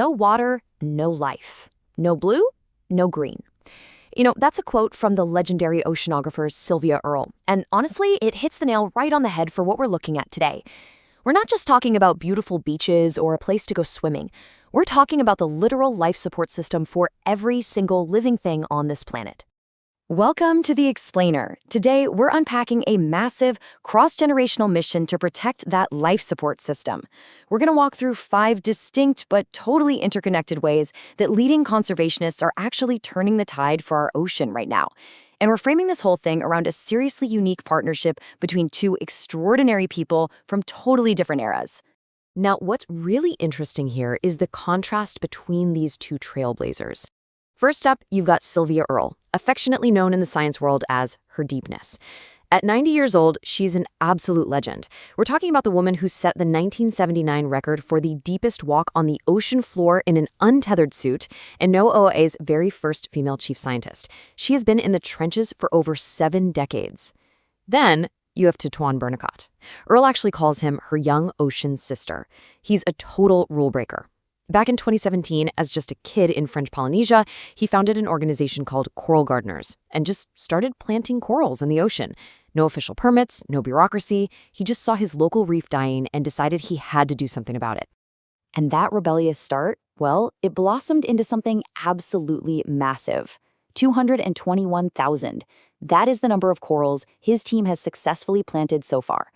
no water, no life. No blue, no green. That's a quote from the legendary oceanographer Sylvia Earle. And honestly, it hits the nail right on the head for what we're looking at today. We're not just talking about beautiful beaches or a place to go swimming. We're talking about the literal life support system for every single living thing on this planet. Welcome to The Explainer. Today, we're unpacking a massive, cross-generational mission to protect that life support system. We're going to walk through 5 distinct but totally interconnected ways that leading conservationists are actually turning the tide for our ocean right now. And we're framing this whole thing around a seriously unique partnership between 2 extraordinary people from totally different eras. Now, what's really interesting here is the contrast between these 2 trailblazers. First up, you've got Sylvia Earle, affectionately known in the science world as her deepness. At 90 years old, she's an absolute legend. We're talking about the woman who set the 1979 record for the deepest walk on the ocean floor in an untethered suit, and NOAA's very first female chief scientist. She has been in the trenches for over 7 decades. Then, you have Titouan Bernicot. Earle actually calls him her young ocean sister. He's a total rule breaker. Back in 2017, as just a kid in French Polynesia, he founded an organization called Coral Gardeners and just started planting corals in the ocean. No official permits, no bureaucracy. He just saw his local reef dying and decided he had to do something about it. And that rebellious start, well, it blossomed into something absolutely massive. 221,000. That is the number of corals his team has successfully planted so far.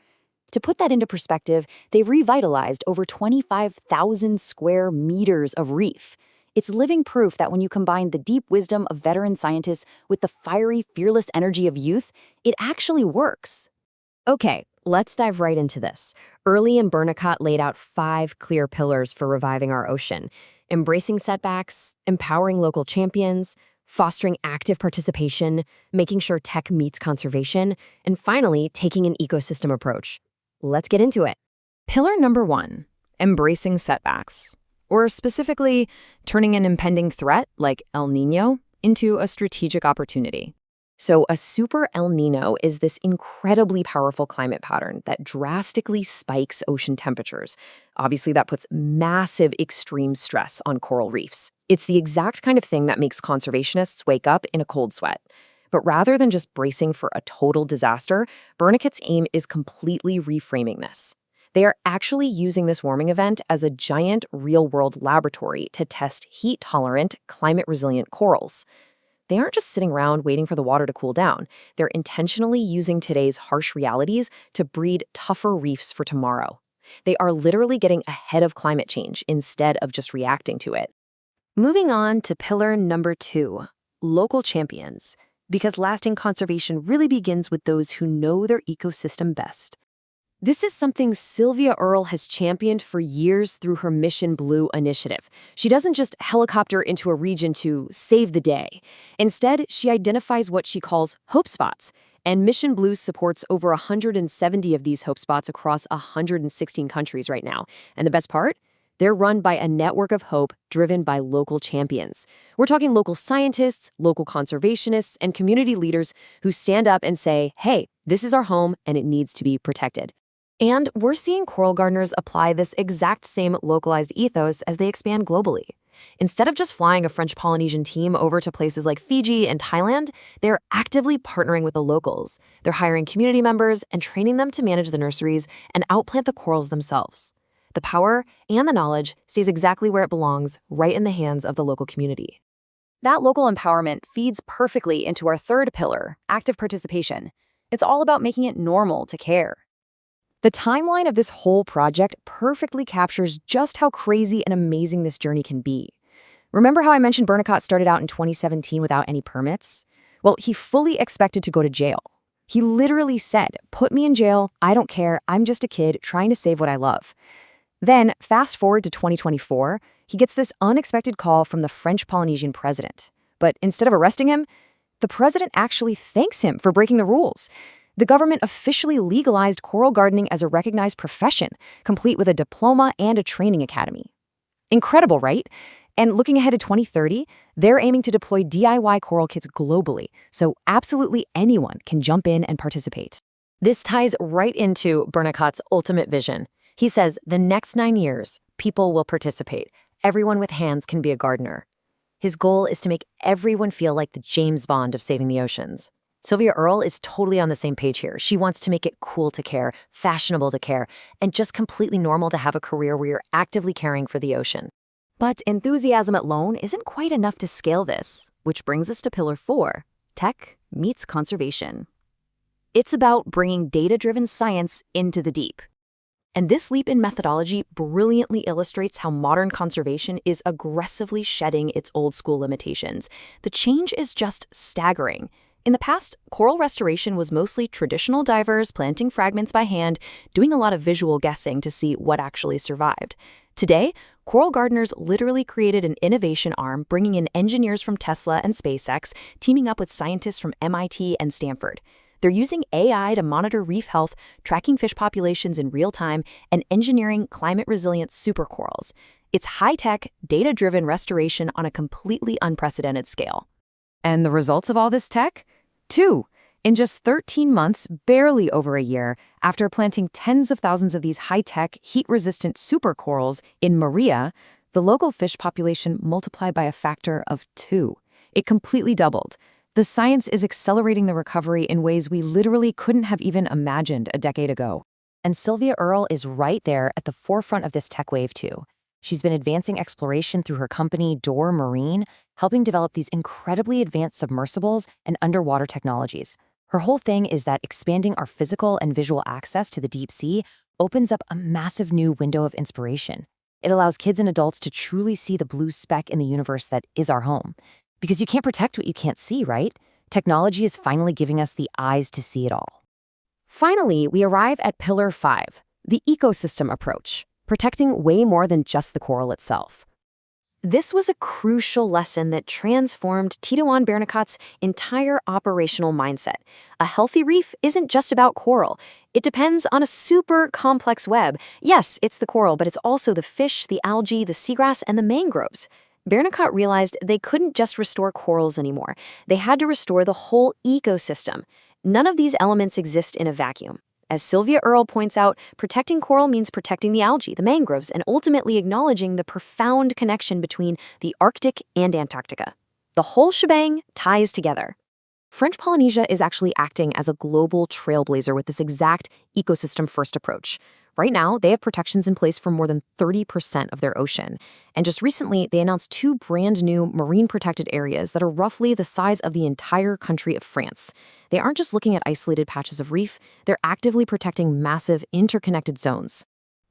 To put that into perspective, they've revitalized over 25,000 square meters of reef. It's living proof that when you combine the deep wisdom of veteran scientists with the fiery, fearless energy of youth, it actually works. Okay, let's dive right into this. Earle and Bernicot laid out 5 clear pillars for reviving our ocean: embracing setbacks, empowering local champions, fostering active participation, making sure tech meets conservation, and finally, taking an ecosystem approach. Let's get into it. Pillar number 1, embracing setbacks, or specifically, turning an impending threat like El Niño into a strategic opportunity. So a super El Niño is this incredibly powerful climate pattern that drastically spikes ocean temperatures. Obviously, that puts massive extreme stress on coral reefs. It's the exact kind of thing that makes conservationists wake up in a cold sweat. But rather than just bracing for a total disaster, Bernicot's aim is completely reframing this. They are actually using this warming event as a giant real-world laboratory to test heat-tolerant, climate-resilient corals. They aren't just sitting around waiting for the water to cool down. They're intentionally using today's harsh realities to breed tougher reefs for tomorrow. They are literally getting ahead of climate change instead of just reacting to it. Moving on to pillar number 2, local champions. Because lasting conservation really begins with those who know their ecosystem best. This is something Sylvia Earle has championed for years through her Mission Blue initiative. She doesn't just helicopter into a region to save the day. Instead, she identifies what she calls hope spots, and Mission Blue supports over 170 of these hope spots across 116 countries right now. And the best part? They're run by a network of hope driven by local champions. We're talking local scientists, local conservationists, and community leaders who stand up and say, hey, this is our home and it needs to be protected. And we're seeing coral gardeners apply this exact same localized ethos as they expand globally. Instead of just flying a French Polynesian team over to places like Fiji and Thailand, they're actively partnering with the locals. They're hiring community members and training them to manage the nurseries and outplant the corals themselves. The power and the knowledge stays exactly where it belongs, right in the hands of the local community. That local empowerment feeds perfectly into our 3rd pillar, active participation. It's all about making it normal to care. The timeline of this whole project perfectly captures just how crazy and amazing this journey can be. Remember how I mentioned Bernicot started out in 2017 without any permits? Well, he fully expected to go to jail. He literally said, "Put me in jail, I don't care, I'm just a kid trying to save what I love." Then, fast forward to 2024, he gets this unexpected call from the French Polynesian president. But instead of arresting him, the president actually thanks him for breaking the rules. The government officially legalized coral gardening as a recognized profession, complete with a diploma and a training academy. Incredible, right? And looking ahead to 2030, they're aiming to deploy DIY coral kits globally, so absolutely anyone can jump in and participate. This ties right into Bernicot's ultimate vision. He says the next 9 years, people will participate. everyone with hands can be a gardener. His goal is to make everyone feel like the James Bond of saving the oceans. Sylvia Earle is totally on the same page here. She wants to make it cool to care, fashionable to care, and just completely normal to have a career where you're actively caring for the ocean. But enthusiasm alone isn't quite enough to scale this, which brings us to Pillar 4, Tech meets Conservation. It's about bringing data-driven science into the deep. And this leap in methodology brilliantly illustrates how modern conservation is aggressively shedding its old-school limitations. The change is just staggering. In the past, coral restoration was mostly traditional divers planting fragments by hand, doing a lot of visual guessing to see what actually survived. Today, coral gardeners literally created an innovation arm, bringing in engineers from Tesla and SpaceX, teaming up with scientists from MIT and Stanford. They're using AI to monitor reef health, tracking fish populations in real time, and engineering climate-resilient supercorals. It's high-tech, data-driven restoration on a completely unprecedented scale. And the results of all this tech? 2. In just 13 months, barely over a year, after planting tens of thousands of these high-tech, heat-resistant supercorals in Maria, the local fish population multiplied by a factor of 2. It completely doubled. The science is accelerating the recovery in ways we literally couldn't have even imagined a decade ago. And Sylvia Earle is right there at the forefront of this tech wave, too. She's been advancing exploration through her company, Door Marine, helping develop these incredibly advanced submersibles and underwater technologies. Her whole thing is that expanding our physical and visual access to the deep sea opens up a massive new window of inspiration. It allows kids and adults to truly see the blue speck in the universe that is our home. Because you can't protect what you can't see, right? Technology is finally giving us the eyes to see it all. Finally, we arrive at Pillar 5, the ecosystem approach, protecting way more than just the coral itself. This was a crucial lesson that transformed Titouan Bernicot's entire operational mindset. A healthy reef isn't just about coral. It depends on a super complex web. Yes, it's the coral, but it's also the fish, the algae, the seagrass, and the mangroves. Bernicot realized they couldn't just restore corals anymore. They had to restore the whole ecosystem. None of these elements exist in a vacuum. As Sylvia Earle points out, protecting coral means protecting the algae, the mangroves, and ultimately acknowledging the profound connection between the Arctic and Antarctica. The whole shebang ties together. French Polynesia is actually acting as a global trailblazer with this exact ecosystem-first approach. Right now, they have protections in place for more than 30% of their ocean. And just recently, they announced 2 brand new marine protected areas that are roughly the size of the entire country of France. They aren't just looking at isolated patches of reef, they're actively protecting massive interconnected zones.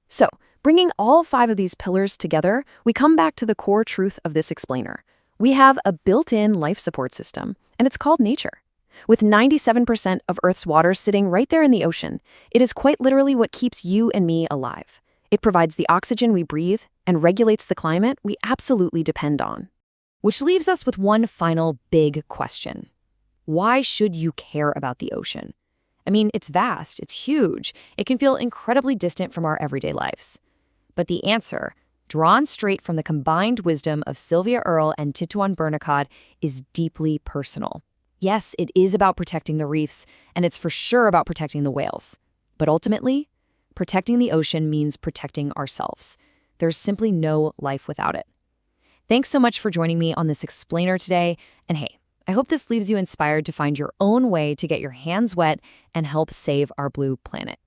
So, bringing all 5 of these pillars together, we come back to the core truth of this explainer. We have a built-in life support system, and it's called nature. With 97% of Earth's water sitting right there in the ocean, it is quite literally what keeps you and me alive. It provides the oxygen we breathe and regulates the climate we absolutely depend on. Which leaves us with one final big question. Why should you care about the ocean? I mean, it's vast, it's huge, it can feel incredibly distant from our everyday lives. But the answer, drawn straight from the combined wisdom of Sylvia Earle and Titouan Bernicot, is deeply personal. Yes, it is about protecting the reefs, and it's for sure about protecting the whales. But ultimately, protecting the ocean means protecting ourselves. There's simply no life without it. Thanks so much for joining me on this explainer today, and hey, I hope this leaves you inspired to find your own way to get your hands wet and help save our blue planet.